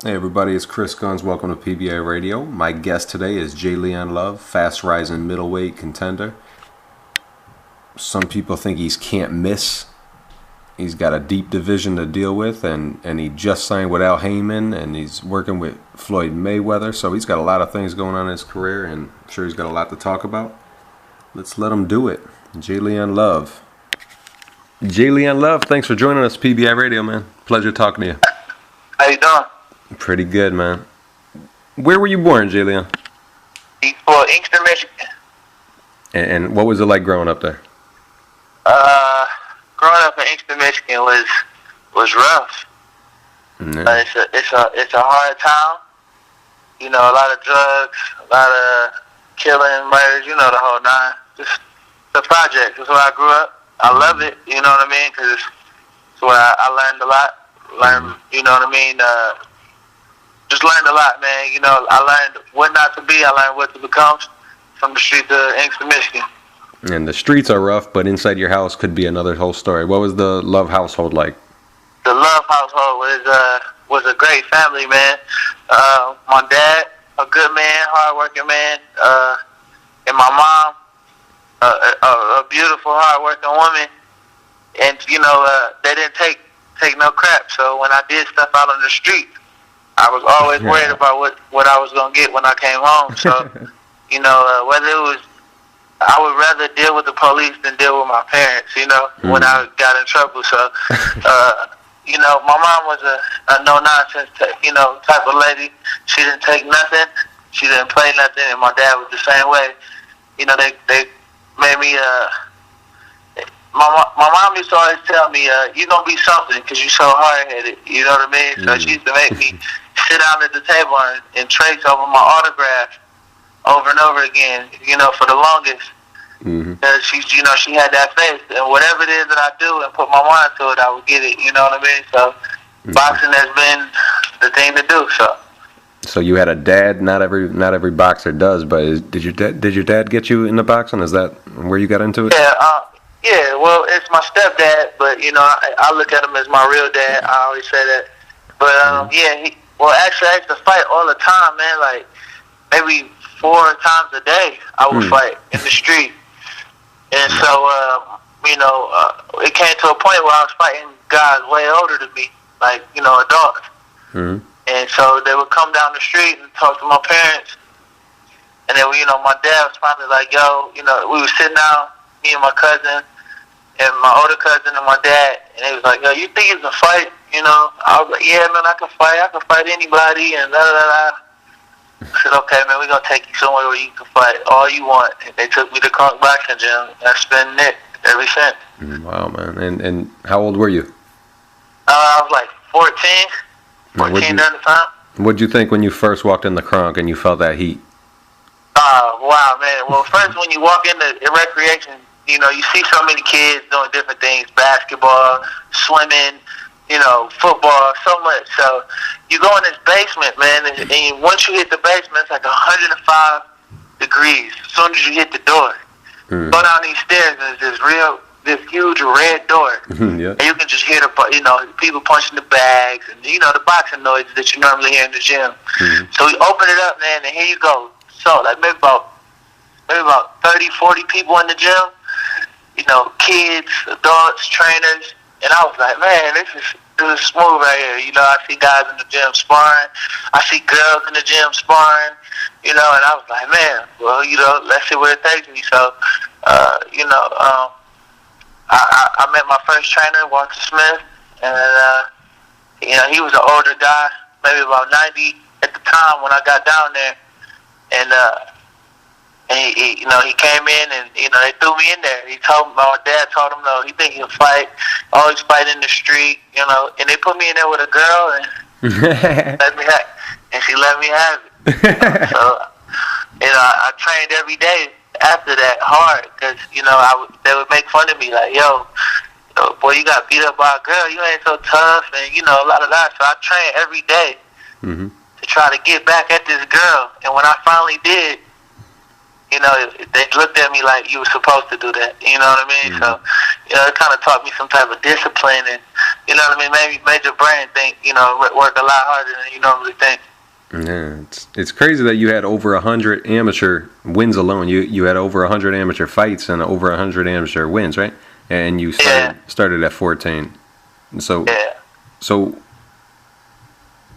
Hey everybody, it's Chris Guns. Welcome to PBA Radio. My guest today is J. Leon Love, fast rising middleweight contender. Some people think he's can't miss. He's got a deep division to deal with, and he just signed with Haymon, and he's working with Floyd Mayweather. So he's got a lot of things going on in his career, and I'm sure he's got a lot to talk about. Let's let him do it. J. Leon Love. J. Leon Love, thanks for joining us, PBI Radio, man. Pleasure talking to you. How you doing? Pretty good, man. Where were you born, J. Leon? Inkster, Michigan. And what was it like growing up there? Growing up in Inkster, Michigan was rough. It's a hard town. You know, a lot of drugs, a lot of killing, murders. You know, the whole nine. Just the project. That's where I grew up. I love it. You know what I mean? Because it's where I learned a lot. You know what I mean? Just learned a lot, man. You know, I learned what not to be. I learned what to become from the streets of Inkster, Michigan. And the streets are rough, but inside your house could be another whole story. What was the Love household like? The Love household was a great family, man. My dad, a good man, hardworking man, and my mom, a beautiful, hardworking woman. And you know, they didn't take no crap. So when I did stuff out on the street, I was always worried about what I was gonna get when I came home. So, you know, whether it was, I would rather deal with the police than deal with my parents. You know, when I got in trouble. So, you know, my mom was a no nonsense, you know, type of lady. She didn't take nothing. She didn't play nothing, and my dad was the same way. You know, they made me. My mom used to always tell me, "You're gonna be something because you're so hard-headed." You know what I mean? So she used to make me sit down at the table and trace over my autograph over and over again. You know, for the longest, because she had that faith, and whatever it is that I do and put my mind to it, I would get it. You know what I mean? So boxing has been the thing to do. So you had a dad. Not every boxer does, but did your dad get you into boxing? Is that where you got into it? Yeah, well, it's my stepdad, but, you know, I look at him as my real dad. I always say that. But, actually, I used to fight all the time, man. Like, maybe 4 times a day I would fight in the street. And so, you know, it came to a point where I was fighting guys way older than me, like, you know, adults. And so they would come down the street and talk to my parents. And then, you know, my dad was finally like, yo, you know, we were sitting down, me and my cousin, and my older cousin and my dad, and he was like, yo, you think you can fight? You know, I was like, yeah, man, I can fight anybody, and da-da-da-da. I said, okay, man, we're going to take you somewhere where you can fight all you want. And they took me to Kronk Boxing Gym. That's been it ever since. Wow, man. And how old were you? I was like 14 during the time. What'd you think when you first walked in the Kronk and you felt that heat? Wow, man. Well, first, when you walk into recreation, you know, you see so many kids doing different things, basketball, swimming, you know, football, so much. So you go in this basement, man, and once you hit the basement, it's like 105 degrees as soon as you hit the door. Go down these stairs, and there's this huge red door. And you can just hear you know, people punching the bags and, you know, the boxing noises that you normally hear in the gym. So we open it up, man, and here you go. So, like, maybe about 30, 40 people in the gym. You know, kids, adults, trainers, and I was like, man, this is smooth right here. You know, I see guys in the gym sparring, I see girls in the gym sparring, you know, and I was like, man, well, you know, let's see where it takes me. So, you know, I met my first trainer, Walter Smith, and you know, he was an older guy, maybe about 90 at the time when I got down there, and he, you know, he came in and, you know, they threw me in there. My dad told him, no, he think he'll fight, always fight in the street, you know, and they put me in there with a girl and she let me have it. So, you know, I trained every day after that hard because, you know, they would make fun of me like, yo, boy, you got beat up by a girl, you ain't so tough, and, you know, a lot of that. So I trained every day to try to get back at this girl, and when I finally did, you know, they looked at me like, you were supposed to do that. You know what I mean? So, you know, it kind of taught me some type of discipline and you know what I mean, maybe made your brain think, work a lot harder than you normally think. Yeah, it's crazy that you had over 100 amateur wins alone. You had over 100 amateur fights and over 100 amateur wins, right? And you started at 14. So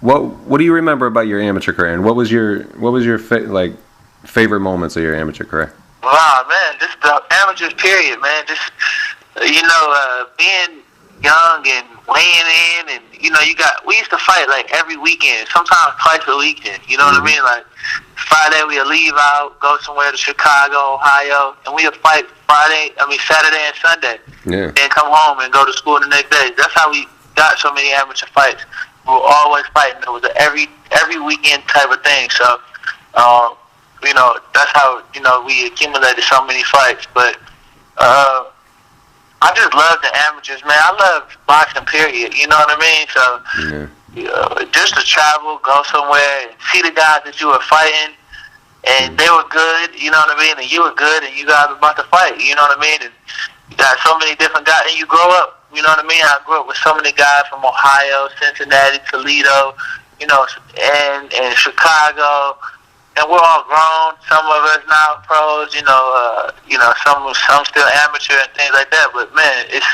what do you remember about your amateur career, and what was your favorite moments of your amateur career? Wow, man, just the amateur period, man. Just being young and weighing in, and we used to fight like every weekend, sometimes twice a weekend. You know what I mean? Like Friday we'd leave out, go somewhere to Chicago, Ohio, and we'd fight Saturday and Sunday. Yeah. Then come home and go to school the next day. That's how we got so many amateur fights. We were always fighting. It was an every weekend type of thing. So, that's how we accumulated so many fights. But I just love the amateurs, man. I love boxing, period. You know what I mean? So, just to travel, go somewhere, and see the guys that you were fighting, and they were good, you know what I mean? And you were good, and you guys were about to fight, you know what I mean? And you got so many different guys, and you grow up, you know what I mean? I grew up with so many guys from Ohio, Cincinnati, Toledo, and Chicago. And we're all grown. Some of us now pros, some still amateur and things like that. But man, it's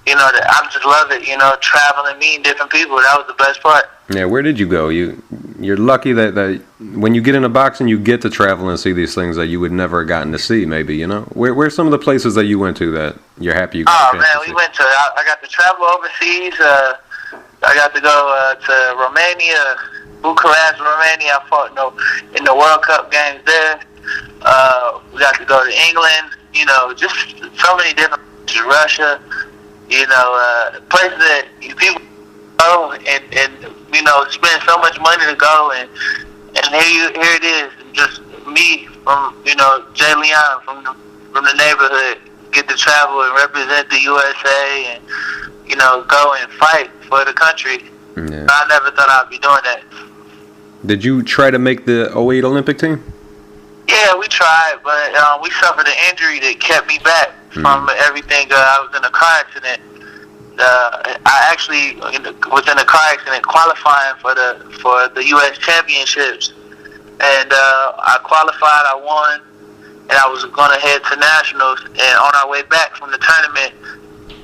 I just love it. Traveling, meeting different people. That was the best part. Yeah, where did you go? You're lucky that when you get into boxing, you get to travel and see these things that you would never have gotten to see. Maybe where's some of the places that you went to that you're happy you got? Oh man, we went to. I got to travel overseas. I got to go to Romania. Bucharest, Romania. I fought in the World Cup games there. We got to go to England. Just so many different places. Russia. Places that people go and spend so much money to go, and here it is, just me from Jay Leon from the neighborhood get to travel and represent the USA and go and fight for the country. Yeah. I never thought I'd be doing that. Did you try to make the 08 Olympic team? Yeah, we tried, but we suffered an injury that kept me back from everything. I was in a car accident. I actually was in a car accident qualifying for the U.S. championships, and I qualified. I won, and I was going to head to nationals. And on our way back from the tournament,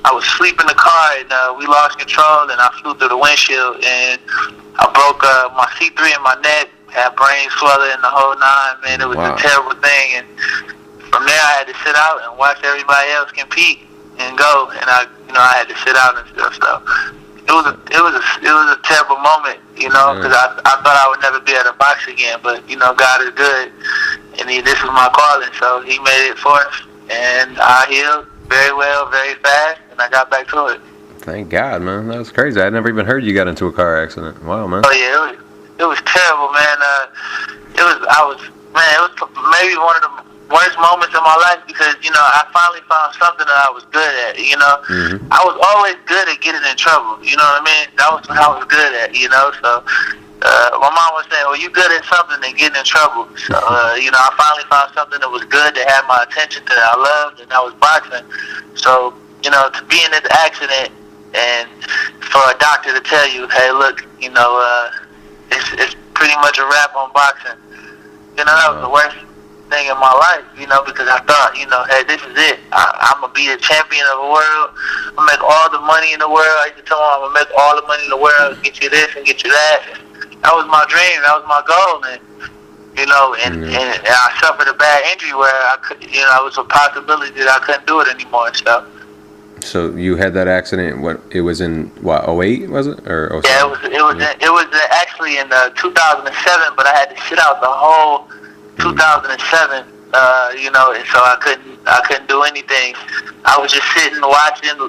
I was asleep in the car, and we lost control, and I flew through the windshield, and I broke my C3 in my neck, had brain swelling and the whole nine, man. It was a terrible thing, and from there I had to sit out and watch everybody else compete and go, and I had to sit out and stuff. So it was a terrible moment, because I thought I would never be able to box again, but God is good, and this was my calling, so He made it for us, and I healed very well, very fast, and I got back to it. Thank God, man. That was crazy. I never even heard you got into a car accident. Wow, man. Oh yeah, it was terrible, man. It was maybe one of the worst moments of my life because I finally found something that I was good at. I was always good at getting in trouble. You know what I mean? That was what I was good at. So my mom was saying, "Well, you good at something and getting in trouble." So I finally found something that was good that had my attention that I loved, and that was boxing. So to be in this accident. And for a doctor to tell you, hey, look, it's pretty much a wrap on boxing. That was the worst thing in my life, because I thought, hey, this is it. I'm going to be the champion of the world. I'm going to make all the money in the world. I used to tell them I'm going to make all the money in the world, get you this and get you that. That was my dream. That was my goal. And, and I suffered a bad injury where I could, it was a possibility that I couldn't do it anymore. So you had that accident. It was in 08, was it, or 07? Yeah, it was actually in 2007, but I had to sit out the whole 2007. And so I couldn't do anything. I was just sitting, watching,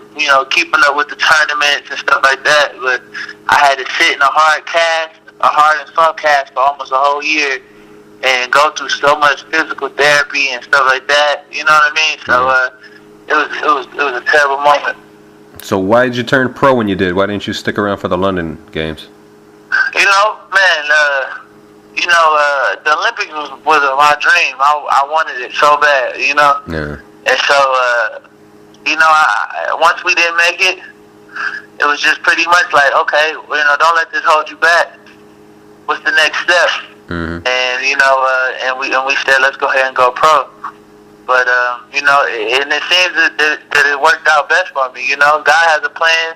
keeping up with the tournaments and stuff like that. But I had to sit in a hard and soft cast for almost a whole year, and go through so much physical therapy and stuff like that. You know what I mean? So. It was a terrible moment. So why did you turn pro when you did? Why didn't you stick around for the London games? The Olympics was my dream. I wanted it so bad, Yeah. And so, once we didn't make it, it was just pretty much like, okay, don't let this hold you back. What's the next step? Mm-hmm. And and we said, let's go ahead and go pro. But and it seems that it worked out best for me. God has a plan.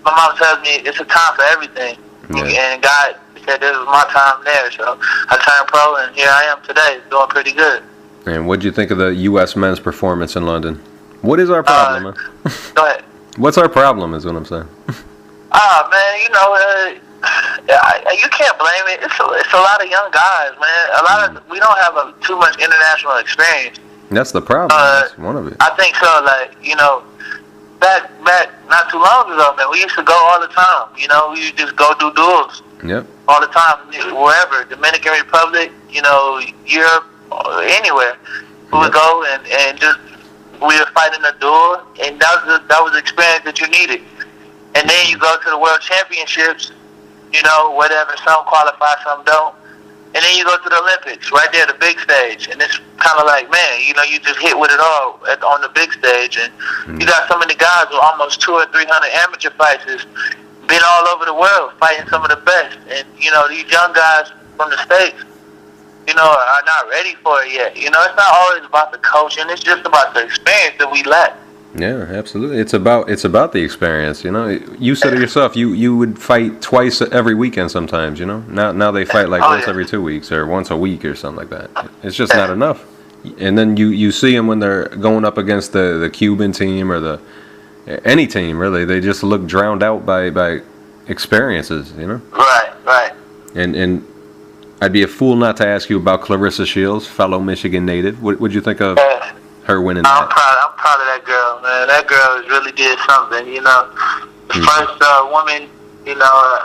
My mom tells me it's a time for everything, and God said this was my time there. So I turned pro, and here I am today, doing pretty good. And what did you think of the U.S. men's performance in London? What is our problem, man? Go ahead. What's our problem is what I'm saying. Man, you can't blame it. It's a lot of young guys, man. We don't have too much international experience. That's the problem. That's one of it. I think so. Like, back not too long ago, man, we used to go all the time. We used to just go do duels. Yep. All the time, wherever, Dominican Republic, Europe, anywhere. We would go and just we were fighting a duel, and that was the experience that you needed. And then you go to the World Championships, whatever. Some qualify, some don't. And then you go to the Olympics, right there, the big stage. And it's kind of like, man, you just hit with it all on the big stage. And you got so many guys with almost 200 or 300 amateur fights, been all over the world fighting some of the best. And, these young guys from the States, are not ready for it yet. It's not always about the coaching. It's just about the experience that we lack. Yeah, absolutely. It's about the experience. You said it yourself. You would fight twice every weekend sometimes. Now they fight like once every 2 weeks or once a week or something like that. It's just not enough. And then you see them when they're going up against the Cuban team or any team really. They just look drowned out by experiences. Right. And I'd be a fool not to ask you about Clarissa Shields, fellow Michigan native. What'd you think of her winning that? I'm proud of that girl, man. That girl really did something, The first woman,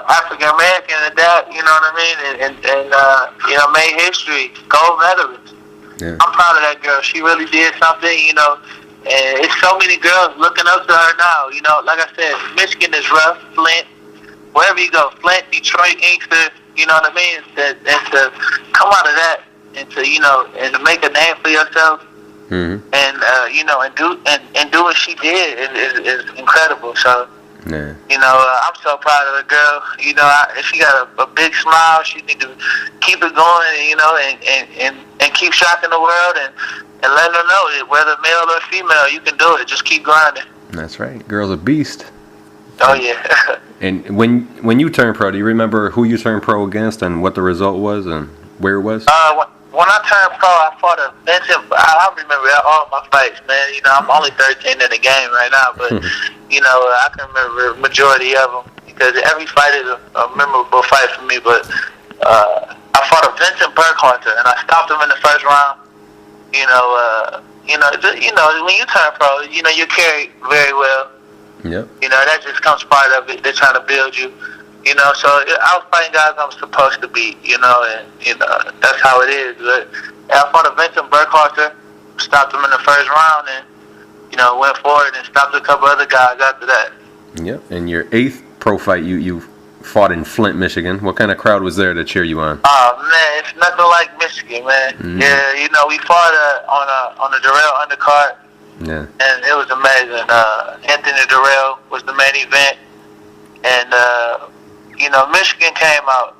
African American at that, you know what I mean? And made history, gold medalist. Yeah. I'm proud of that girl. She really did something, and it's so many girls looking up to her now. Like I said, Michigan is rough, Flint, wherever you go, Flint, Detroit, Inkster, you know what I mean? And to come out of that and to, and to make a name for yourself. Mm-hmm. And do what she did is incredible. So, yeah. I'm so proud of the girl. If she got a big smile, she need to keep it going. And keep shocking the world and letting her know that whether male or female, you can do it. Just keep grinding. That's right. Girl's a beast. Oh yeah. And when you turned pro, do you remember who you turned pro against and what the result was and where it was? When I turned pro, I fought a Vincent. I remember all my fights, man. I'm only 13 in the game right now, but I can remember the majority of them because every fight is a memorable fight for me. But I fought a Vincent Burkhalter, and I stopped him in the first round. When you turn pro, you carry very well. Yep. That just comes part of it. They're trying to build you. So I was fighting guys I'm supposed to beat, and that's how it is. But I fought a Vincent Burkhalter, stopped him in the first round, and went forward and stopped a couple other guys after that. Yep. And your 8th pro fight, you fought in Flint, Michigan. What kind of crowd was there to cheer you on? Oh man, it's nothing like Michigan, man. Mm-hmm. Yeah, we fought on a Darrell undercard. Yeah. And it was amazing. Anthony Darrell was the main event, and Michigan came out.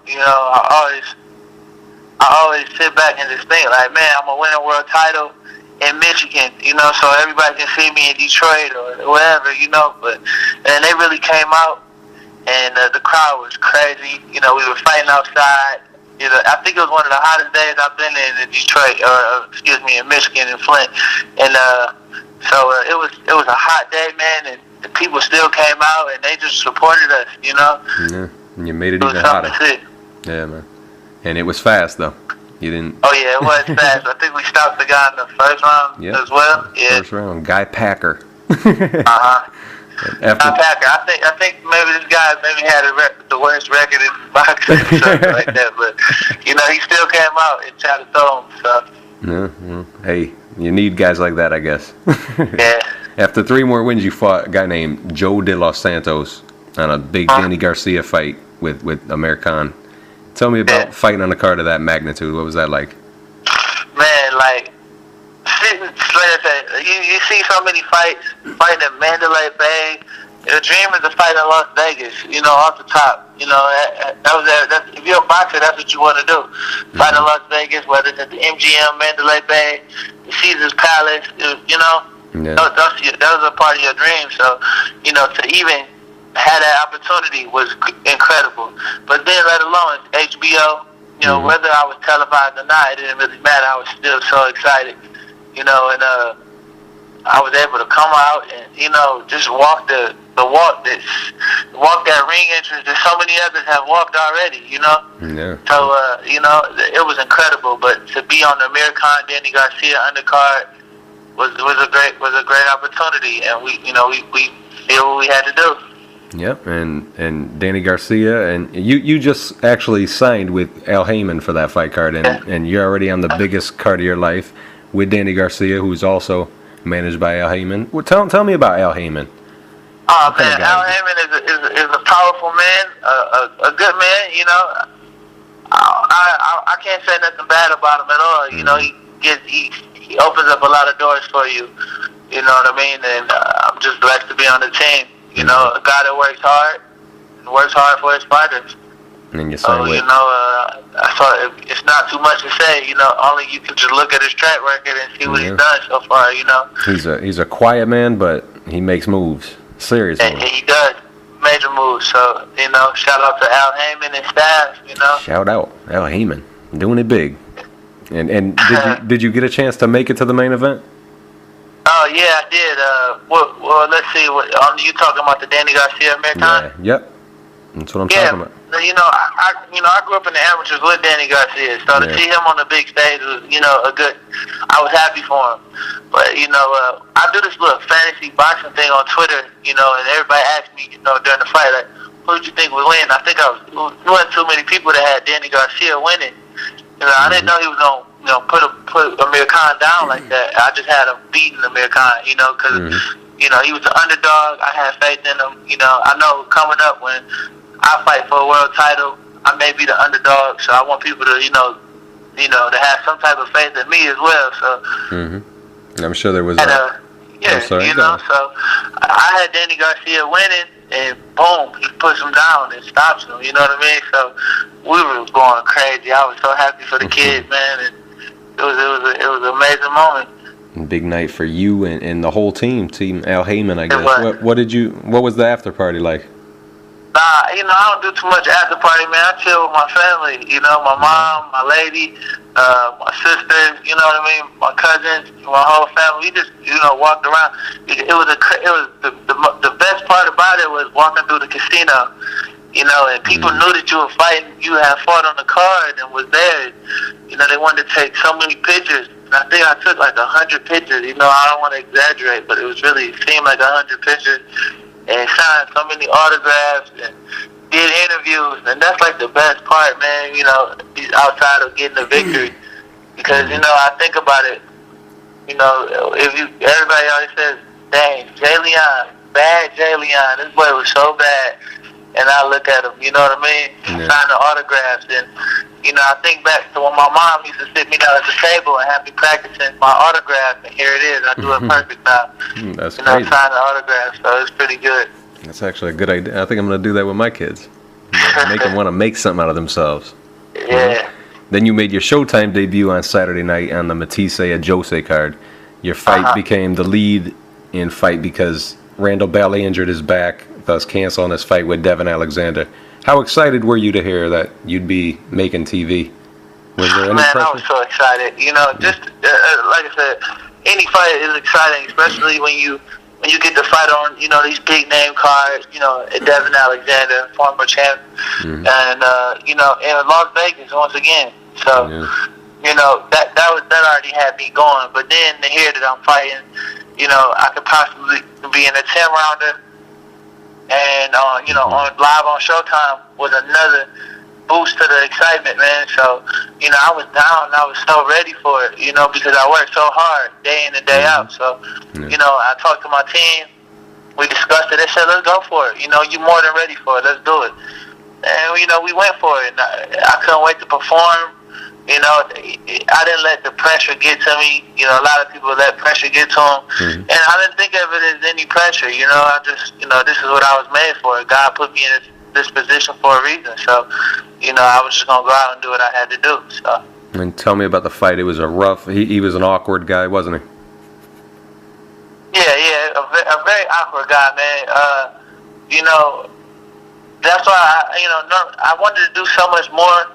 I always sit back and just think like, man, I'm gonna win a world title in Michigan. So everybody can see me in Detroit or wherever. And they really came out, and the crowd was crazy. We were fighting outside. I think it was one of the hottest days I've been in Detroit, in Michigan and Flint, and so it was a hot day, man, and the people still came out and they just supported us, Yeah, and you made it even hotter. Yeah, man. And it was fast though. You didn't. Oh yeah, it was fast. I think we stopped the guy in the first round as well. Yeah. First round, Guy Packer. Guy Packer. I think maybe this guy had the worst record in boxing or something like that, but he still came out and tried to throw him. So. Yeah. Hey, you need guys like that, I guess. Yeah. After 3 more wins, you fought a guy named Joe De Los Santos on a big Danny Garcia fight with Amir Khan. Tell me about fighting on a card of that magnitude. What was that like? Man, like, you see so many fights, fighting in Mandalay Bay, the dream is to fight in Las Vegas, off the top. If you're a boxer, that's what you want to do. Fight in Las Vegas, whether it's at the MGM, Mandalay Bay, the Caesars Palace, that was a part of your dream. So, to even have that opportunity was incredible. But then, let alone HBO, whether I was televised or not, it didn't really matter. I was still so excited, and I was able to come out and, just walk walk that ring entrance that so many others have walked already, Yeah. So, it was incredible. But to be on the Amir Khan, Danny Garcia undercard was a great opportunity, and we did what we had to do. Yep, and Danny Garcia, and you just actually signed with Al Haymon for that fight card, and you're already on the biggest card of your life with Danny Garcia, who's also managed by Al Haymon. Well, tell me about Al Haymon. Oh man, Al Haymon is a powerful man, a good man. I can't say nothing bad about him at all. He opens up a lot of doors for you. You know what I mean? And I'm just blessed to be on the team. A guy that works hard and works hard for his fighters. And you so, it's not too much to say. Only you can just look at his track record and see what he's done so far. He's a quiet man, but he makes moves. Seriously. And he does major moves. So, shout out to Al Haymon and staff. Shout out Al Haymon, doing it big. And did you get a chance to make it to the main event? Oh yeah, I did. Well, let's see. You talking about the Danny Garcia marathon? Yeah. Yep. That's what I'm talking about. I grew up in the amateurs with Danny Garcia, so to see him on the big stage was, a good. I was happy for him. But I do this little fantasy boxing thing on Twitter, and everybody asked me, during the fight, like, who did you think would win? I think there wasn't too many people that had Danny Garcia winning. I didn't know he was gonna put Amir Khan down like that. I just had him beating Amir Khan, because he was an underdog. I had faith in him. I know coming up when I fight for a world title, I may be the underdog, so I want people to, to have some type of faith in me as well. So, I'm sure there was. So I had Danny Garcia winning, and boom, he puts him down and stops him. You know what I mean? So we were going crazy. I was so happy for the kids, man, and it was an amazing moment. Big night for you and the whole team Al Haymon, I guess. What was the after party like? Nah, I don't do too much after party, man. I chill with my family. My mom, my lady, my sisters. You know what I mean? My cousins, my whole family. We just, walked around. It was the best part about it was walking through the casino. And people knew that you were fighting. You had fought on the card and was there. They wanted to take so many pictures. And I think I took like 100 pictures. I don't want to exaggerate, but it seemed like 100 pictures. And signed so many autographs and did interviews, and that's like the best part, man. Outside of getting the victory, because I think about it. Everybody always says, "Dang, Jay Leon, bad Jay Leon. This boy was so bad." And I look at him, you know what I mean? Sign the autographs, and I think back to when my mom used to sit me down at the table and have me practicing my autograph, and here it is. I do it perfect now. That's crazy. Sign the autograph, so it's pretty good. That's actually a good idea. I think I'm going to do that with my kids. Make them want to make something out of themselves. Yeah. Then you made your Showtime debut on Saturday night on the Matisse Jose card. Your fight became the lead in fight because Randall Bailey injured his back, thus canceling his fight with Devin Alexander. How excited were you to hear that you'd be making TV? Was there any pressure? I was so excited. Just like I said, any fight is exciting, especially when you get to fight on these big name cards. Devin Alexander, former champ, and in Las Vegas once again. So that already had me going. But then to hear that I'm fighting, I could possibly be in a 10-rounder. And on live on Showtime was another boost to the excitement, man. So I was down and I was so ready for it, because I worked so hard day in and day out. So I talked to my team, we discussed it. They said, let's go for it. You're more than ready for it. Let's do it. And we went for it. And I couldn't wait to perform. You know, I didn't let the pressure get to me. You know, a lot of people let pressure get to them. And I didn't think of it as any pressure. You know, I just, you know, this is what I was made for. God put me in this position for a reason. So, you know, I was just going to go out and do what I had to do. So. And tell me about the fight. It was a rough, he was an awkward guy, wasn't he? Yeah, a very awkward guy, man. You know, that's why, I wanted to do so much more,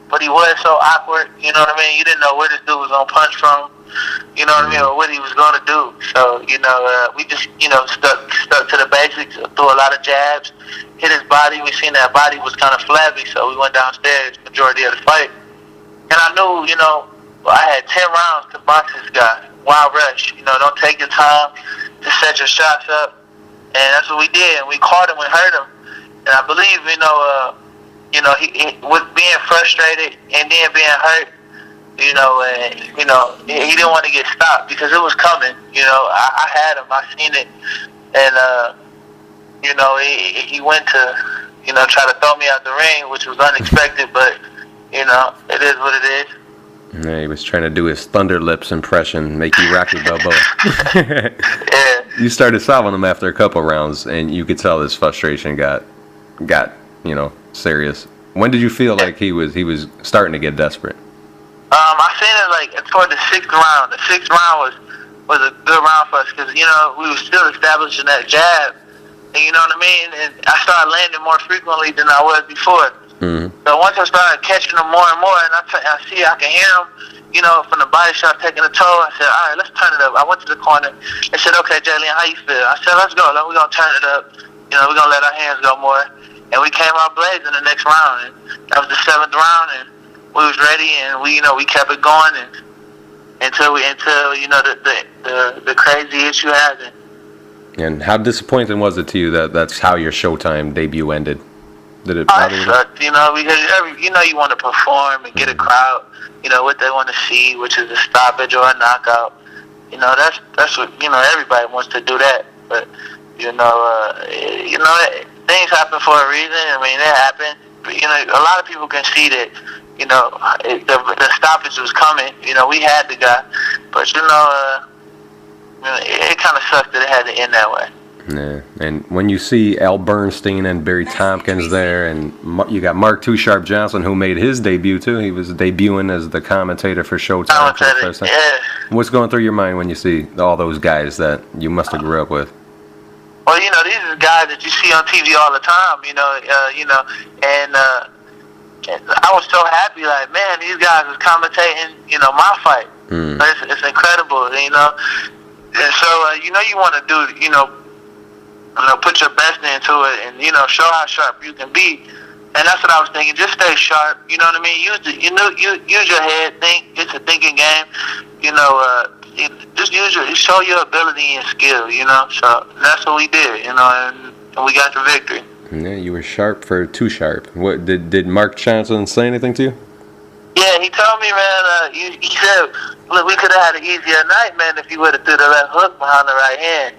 but he was so awkward, you know what I mean? You didn't know where this dude was going to punch from, you know what I mean, or what he was going to do. So, you know, we just, you know, stuck to the basics, threw a lot of jabs, hit his body. We seen that body was kind of flabby, so we went downstairs majority of the fight. And I knew, you know, I had 10 rounds to box this guy. Wild rush. You know, don't take your time to set your shots up. And that's what we did. And we caught him and hurt him. And I believe, he with being frustrated and then being hurt, he didn't want to get stopped because it was coming. You know, I had him. I seen it. And, he went to, try to throw me out the ring, which was unexpected. But, you know, it is what it is. Yeah, he was trying to do his Thunder Lips impression, make you Rocky Balboa. Yeah. You started solving him after a couple rounds, and you could tell his frustration got serious. When did you feel like he was starting to get desperate? I seen it toward the 6th round. The 6th round was a good round for us because, you know, we were still establishing that jab. And you know what I mean? And I started landing more frequently than I was before. Mm-hmm. So once I started catching him more and more, and I see I can hear him, you know, from the body shot taking a toll, I said, all right, let's turn it up. I went to the corner and said, okay, Jalen, how you feel? I said, let's go. We're going to turn it up. You know, we're going to let our hands go more. And we came out blazing the next round. And that was the 7th round, and we was ready, and we kept it going until the crazy issue happened. And how disappointing was it to you that that's how your Showtime debut ended? Did it bother you? You know, because you want to perform and get a crowd, you know, what they want to see, which is a stoppage or a knockout. You know, that's what, you know, everybody wants to do that. But, things happen for a reason. I mean, it happened. But, you know, a lot of people can see that, you know, the stoppage was coming. You know, we had the guy. But, it kind of sucked that it had to end that way. Yeah, and when you see Al Bernstein and Barry Tompkins there, and you got Mark Too Sharp Johnson, who made his debut too. He was debuting as the commentator for Showtime for the first time. Yeah. What's going through your mind when you see all those guys that you must have grew up with? Well, you know, these are guys that you see on TV all the time. And I was so happy. Like, man, these guys are commentating. You know, my fight. It's incredible. You know, and so you want to do. Put your best into it and, show how sharp you can be. And that's what I was thinking. Just stay sharp. You know what I mean? Use your head. Think. It's a thinking game. Just show your ability and skill, So that's what we did, and we got the victory. Yeah, you were sharp for Too Sharp. What did Mark Johnson say anything to you? Yeah, he told me, man, he said, look, we could have had an easier night, man, if you would have threw the left hook behind the right hand.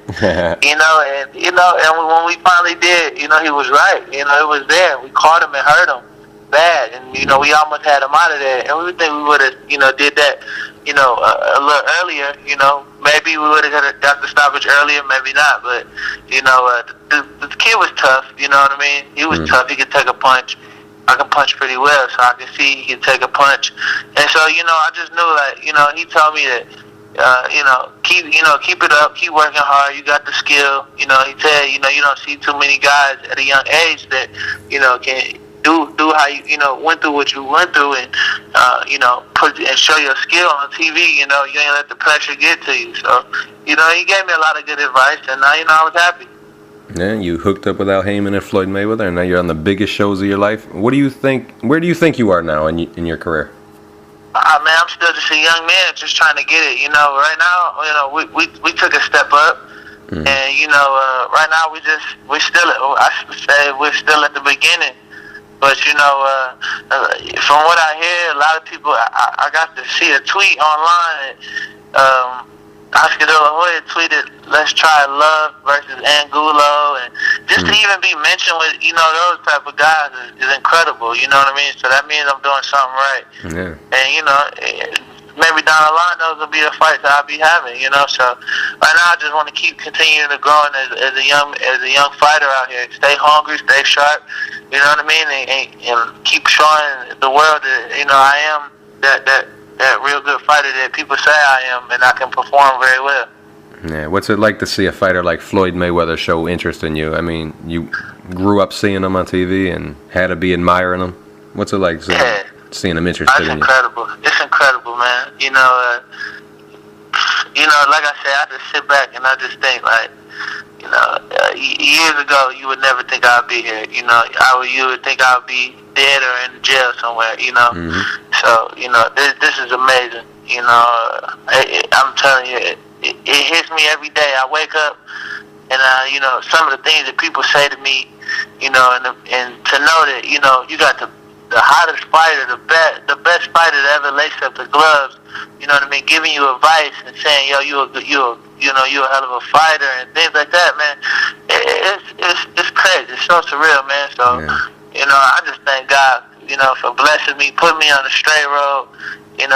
And when we finally did, he was right. It was there. We caught him and hurt him bad. And, we almost had him out of there. And we think we would have, did that, a little earlier, Maybe we would have got the stoppage earlier, maybe not. But, the kid was tough, you know what I mean? He was tough. He could take a punch. I can punch pretty well, so I can see he can take a punch. And so, I just knew, he told me that, keep it up, keep working hard. You got the skill. He said, you don't see too many guys at a young age that, can do how you, went through what you went through and, put and show your skill on TV. You ain't let the pressure get to you. So, he gave me a lot of good advice, and now, I was happy. Yeah, you hooked up with Haymon and Floyd Mayweather, and now you're on the biggest shows of your life. What do you think? Where do you think you are now in your career? Man, I'm still just a young man, just trying to get it. Right now, we took a step up, and right now we're still at the beginning. But from what I hear, a lot of people, I got to see a tweet online. Oscar De La Hoya tweeted, "Let's try Love versus Angulo," and just to even be mentioned with those type of guys is incredible. You know what I mean? So that means I'm doing something right. Yeah. And maybe down the line those will be the fights that I'll be having. So right now I just want to keep continuing to grow as a young fighter out here. Stay hungry, stay sharp. You know what I mean? And keep showing the world that I am that real good fighter that people say I am, and I can perform very well. Yeah, what's it like to see a fighter like Floyd Mayweather show interest in you? I mean, you grew up seeing him on TV and had to be admiring him. What's it like seeing him interested in you? It's incredible, man. Like I said, I just sit back and I just think like, years ago you would never think I'd be here. You would think I'd be dead or in jail somewhere. So this is amazing. I'm telling you, it hits me every day. I wake up and some of the things that people say to me, and to know that you got the hottest fighter, the best fighter to ever lace up the gloves. You know what I mean? Giving you advice and saying, "Yo, you're a hell of a fighter," and things like that, man. It's crazy. It's so surreal, man. So I just thank God, for blessing me, putting me on the straight road, and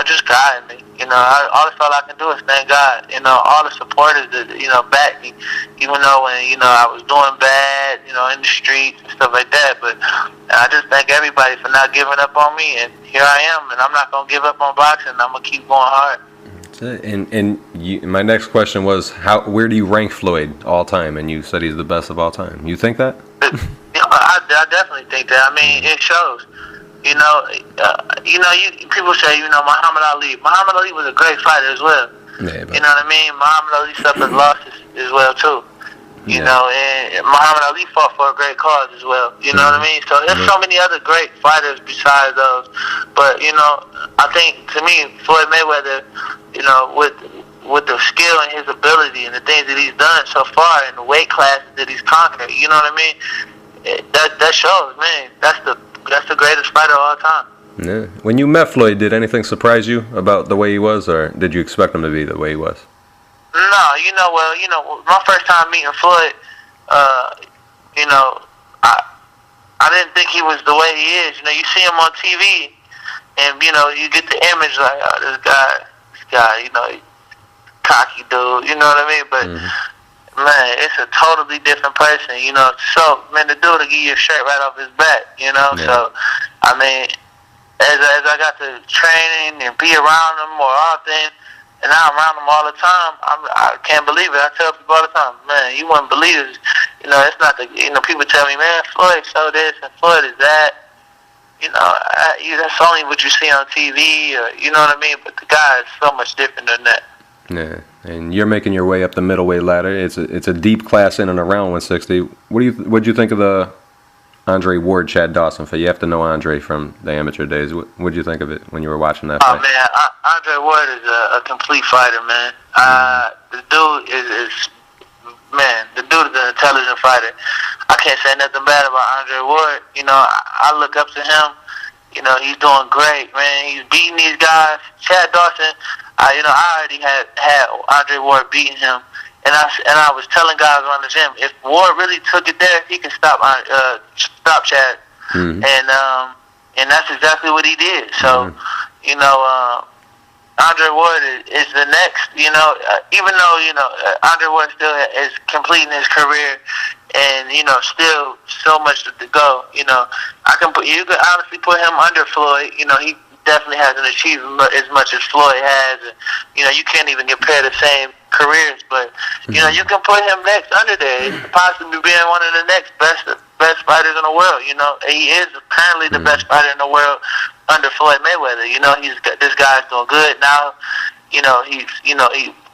just guiding me. All I can do is thank God. All the supporters that backed me, even though when I was doing bad, in the streets and stuff like that. But I just thank everybody for not giving up on me, and here I am, and I'm not gonna give up on boxing. I'm gonna keep going hard. That's it. And my next question was, where do you rank Floyd all time? And you said he's the best of all time. You think that? I definitely think that. I mean, it shows. People say, Muhammad Ali. Muhammad Ali was a great fighter as well. Yeah, you know what I mean? Muhammad Ali suffered losses as well too. And Muhammad Ali fought for a great cause as well. You know what I mean? So there's so many other great fighters besides those. But I think to me, Floyd Mayweather, with the skill and his ability and the things that he's done so far and the weight classes that he's conquered, you know what I mean? That shows, man. That's the greatest fighter of all time. Yeah. When you met Floyd, did anything surprise you about the way he was, or did you expect him to be the way he was? No, my first time meeting Floyd, I didn't think he was the way he is. You see him on TV, and you get the image like, oh, this guy, cocky dude. You know what I mean? But man, it's a totally different person. So man, the dude will give you a shirt right off his back. Yeah. So I mean, as I got to training and be around him more often. And now I'm around him all the time. I can't believe it. I tell people all the time, man, you wouldn't believe it. It's not people tell me, man, Floyd so this and Floyd is that. That's only what you see on TV, or you know what I mean. But the guy is so much different than that. Yeah, and you're making your way up the middleweight ladder. It's a deep class in and around 160. What'd you think of the Andre Ward, Chad Dawson fight? You have to know Andre from the amateur days. What'd you think of it when you were watching that fight? Oh man, Andre Ward is a complete fighter, man. The dude is an intelligent fighter. I can't say nothing bad about Andre Ward. I look up to him. He's doing great, man. He's beating these guys. Chad Dawson, I already had Andre Ward beating him. And I was telling guys around the gym, if Ward really took it there, he can stop Chad. And that's exactly what he did. So, Andre Ward is the next. Even though Andre Ward still is completing his career, and still so much to go. You can honestly put him under Floyd. He definitely hasn't achieved as much as Floyd has. And, you can't even compare the same careers, but you can put him next under there, possibly being one of the next best fighters in the world. He is apparently the best fighter in the world under Floyd Mayweather. This guy's doing good now. He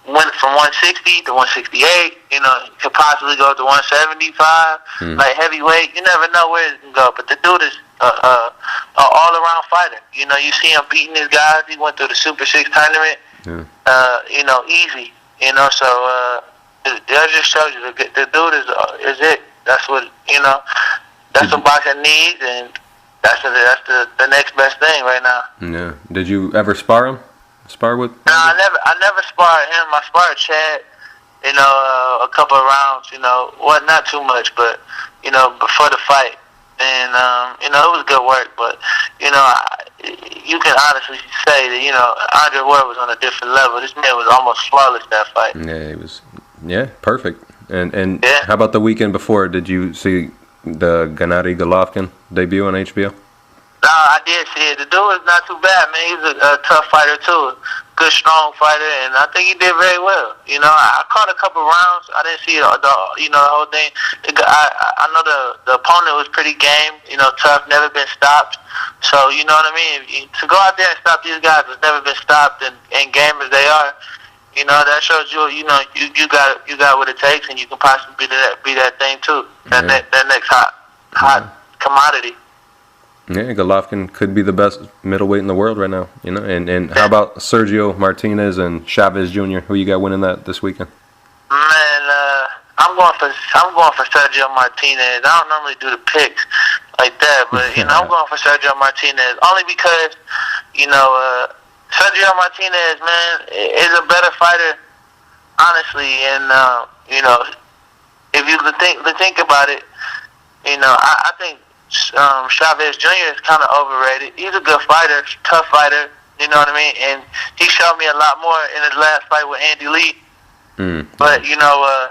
went from 160 to 168. He could possibly go to 175, like heavyweight. You never know where it can go, but the dude is an all-around fighter. You see him beating these guys. He went through the Super 6 tournament. Easy. So that just shows you the dude is it. That's what That's what boxing needs, and that's the next best thing right now. Yeah. Did you ever spar him spar with? No, I never sparred him. I sparred Chad. You know, a couple of rounds. You know, not too much, but you know, before the fight, and you know, it was good work. But you know, you can honestly say that, you know, Andre Ward was on a different level. This man was almost flawless that fight. Yeah, he was. Yeah, perfect. And how about the weekend before? Did you see the Gennady Golovkin debut on HBO? No, I did see it. The dude is not too bad, man. He's a tough fighter too, good, strong fighter, and I think he did very well. You know, I caught a couple rounds. I didn't see the whole thing. I know the opponent was pretty game. You know, tough, never been stopped. So you know what I mean. To go out there and stop these guys that's never been stopped and game as they are, you know, that shows you. You know, you got what it takes, and you can possibly be that thing too. That next hot commodity. Yeah, Golovkin could be the best middleweight in the world right now, you know. And how about Sergio Martinez and Chavez Jr.? Who you got winning that this weekend? Man, I'm going for Sergio Martinez. I don't normally do the picks like that, but you know, I'm going for Sergio Martinez only because, you know, Sergio Martinez, man, is a better fighter, honestly. And you know, if you think about it, you know, I think Chavez Jr. is kind of overrated. He's a good fighter, tough fighter, you know what I mean? And he showed me a lot more in his last fight with Andy Lee. But, you know,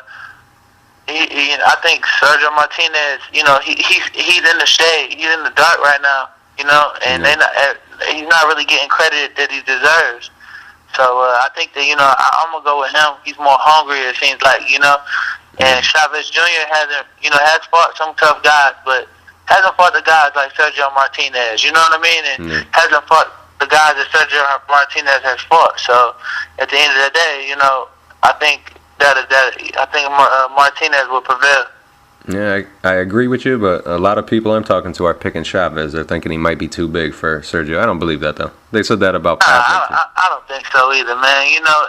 I think Sergio Martinez, you know, he's in the shade. He's in the dark right now, you know, and he's not really getting credit that he deserves. So I think that, you know, I'm going to go with him. He's more hungry, it seems like, you know. And Chavez Jr. has fought some tough guys, but hasn't fought the guys like Sergio Martinez, you know what I mean? And hasn't fought the guys that Sergio Martinez has fought. So at the end of the day, you know, I think Martinez will prevail. Yeah, I agree with you, but a lot of people I'm talking to are picking Chavez. They're thinking he might be too big for Sergio. I don't believe that, though. They said that about Pat. I don't think so either, man. You know,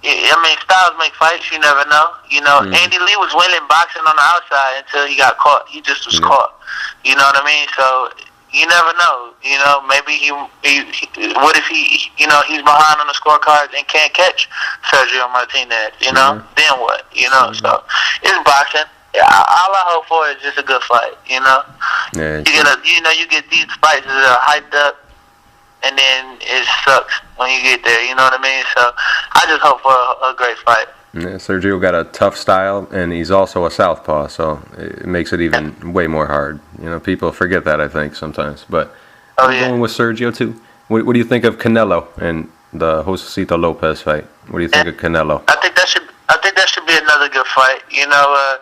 I mean, styles make fights. You never know. You know, Andy Lee was winning boxing on the outside until he got caught. He just was caught. You know what I mean? So you never know. You know, maybe what if you know, he's behind on the scorecards and can't catch Sergio Martinez? You know, then what? You know, so it's boxing. Yeah, all I hope for is just a good fight. You know, you get these fights that are hyped up, and then it sucks when you get there, you know what I mean? So I just hope for a great fight. Yeah, Sergio got a tough style, and he's also a southpaw, so it makes it even way more hard. You know, people forget that, I think, sometimes. But I'm going with Sergio, too. What do you think of Canelo and the Acetal Lopez fight? What do you think of Canelo? I think that should be another good fight. You know,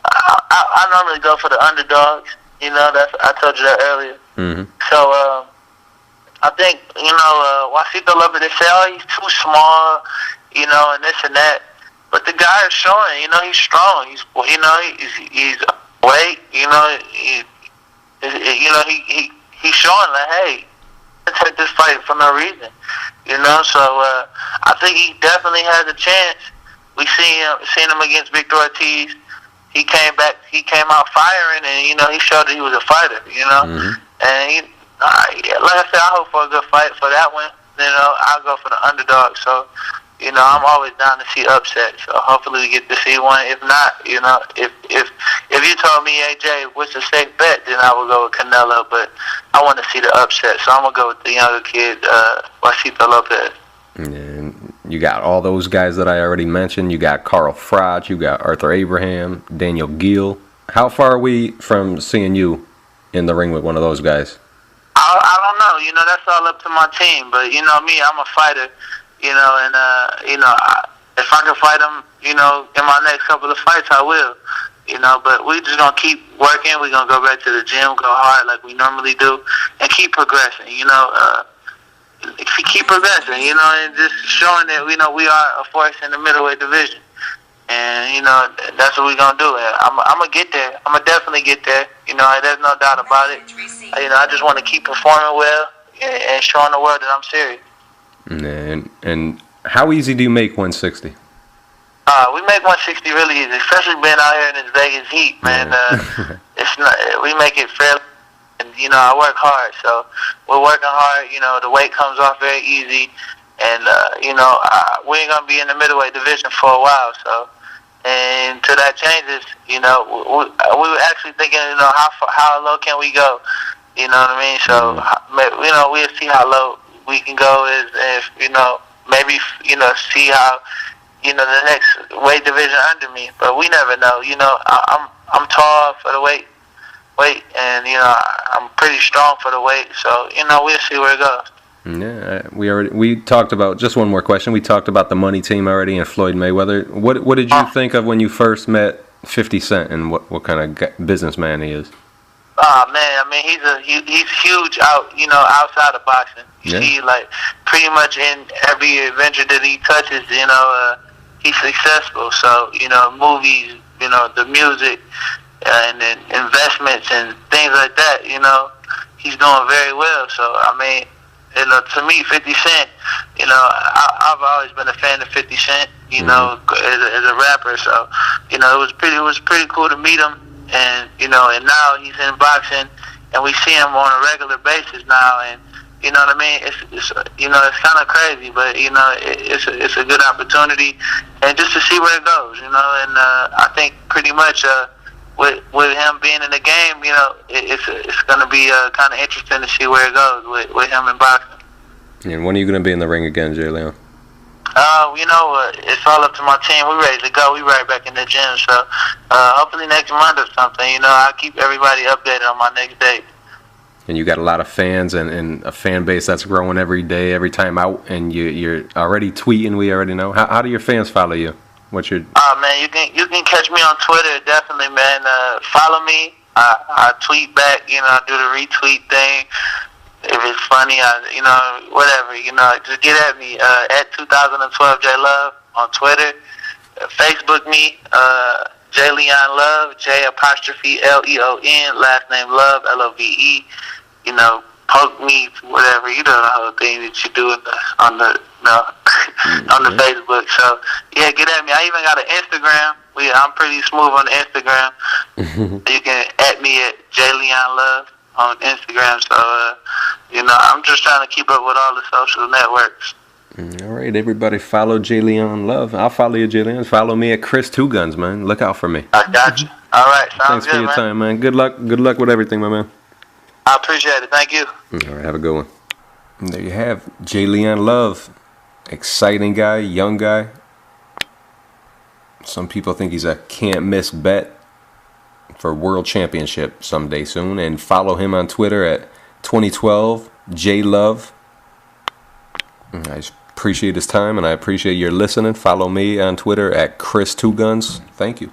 I normally go for the underdogs. You know, I told you that earlier. So, I think, you know, Acetal Lopez, they say, oh, he's too small, you know, and this and that. But the guy is showing, you know, he's strong. He's weight, you know, he's showing like, hey, let's take this fight for no reason, you know. So I think he definitely has a chance. We seen him against Victor Ortiz. He came out firing, and you know, he showed that he was a fighter, you know, and like I said, I hope for a good fight for that one. You know, I'll go for the underdog. So, you know, I'm always down to see upsets. So hopefully we get to see one. If not, you know, if you told me, hey Jay, what's a safe bet, then I would go with Canelo. But I want to see the upset, so I'm gonna go with the younger kid, Acetal Lopez. And you got all those guys that I already mentioned. You got Carl Froch, you got Arthur Abraham, Daniel Gill. How far are we from seeing you in the ring with one of those guys? I don't know. You know, that's all up to my team. But you know me, I'm a fighter. You know, and you know, if I can fight them, you know, in my next couple of fights, I will. You know, but we just gonna keep working. We're gonna go back to the gym, go hard like we normally do, and keep progressing. You know, if you keep progressing, you know, and just showing that we know we are a force in the middleweight division. And, you know, that's what we're going to do. I'm going to get there. I'm going to definitely get there. You know, there's no doubt about it. You know, I just want to keep performing well and showing the world that I'm serious. And how easy do you make 160? We make 160 really easy, especially being out here in this Vegas heat, man. It's not, we make it fairly. And, you know, I work hard. So we're working hard. You know, the weight comes off very easy. And, you know, we ain't going to be in the middleweight division for a while. So, and until that changes, you know, we were actually thinking, you know, how low can we go? You know what I mean? So, you know, we'll see how low we can go if, you know, maybe, you know, see how, you know, the next weight division under me. But we never know. You know, I'm tall for the weight, and, you know, I'm pretty strong for the weight. So, you know, we'll see where it goes. Yeah, we talked about, just one more question. We talked about the money team already and Floyd Mayweather. What did you think of when you first met 50 Cent and what kind of businessman he is? Oh man, I mean he's huge outside of boxing. You see, like pretty much in every adventure that he touches, you know, he's successful. So, you know, movies, you know, the music, and then investments and things like that. You know, he's doing very well. So I mean, you know, to me, 50 Cent, you know, I've always been a fan of 50 Cent, you know, as a rapper. So, you know, it was pretty cool to meet him, and, you know, and now he's in boxing, and we see him on a regular basis now, and, you know what I mean? It's you know, it's kind of crazy, but, you know, it's a good opportunity, and just to see where it goes, you know, and I think pretty much with him being in the game, you know, it's going to be kind of interesting to see where it goes with him in boxing. And when are you going to be in the ring again, Jay Leon? You know, it's all up to my team. We're ready to go. We're right back in the gym. So hopefully next month or something. You know, I'll keep everybody updated on my next date. And you got a lot of fans and a fan base that's growing every day, every time out. And you're already tweeting. We already know. How do your fans follow you? What's your? Man, you can catch me on Twitter, definitely, man. Follow me. I tweet back. You know, I do the retweet thing. If it's funny, you know, whatever. You know, just get at me at 2012 J Love on Twitter. Facebook me, J Leon Love, J''Leon, last name Love, LOVE. You know, poke me, whatever. You know the whole thing that you do on the Facebook. So yeah, get at me. I even got an Instagram. I'm pretty smooth on the Instagram. You can at me at J Leon Love on Instagram. So you know, I'm just trying to keep up with all the social networks. All right, everybody, follow J Leon Love. I'll follow you, J Leon. Follow me at Chris Two Guns, man. Look out for me. I got you. All right, thanks for your time, man. Good luck with everything, my man. I appreciate it. Thank you. All right, have a good one. And there you have J Leon Love. Exciting guy, young guy. Some people think he's a can't-miss bet for World Championship someday soon. And follow him on Twitter at 2012 JLove. I appreciate his time, and I appreciate your listening. Follow me on Twitter at Chris Two Guns. Thank you.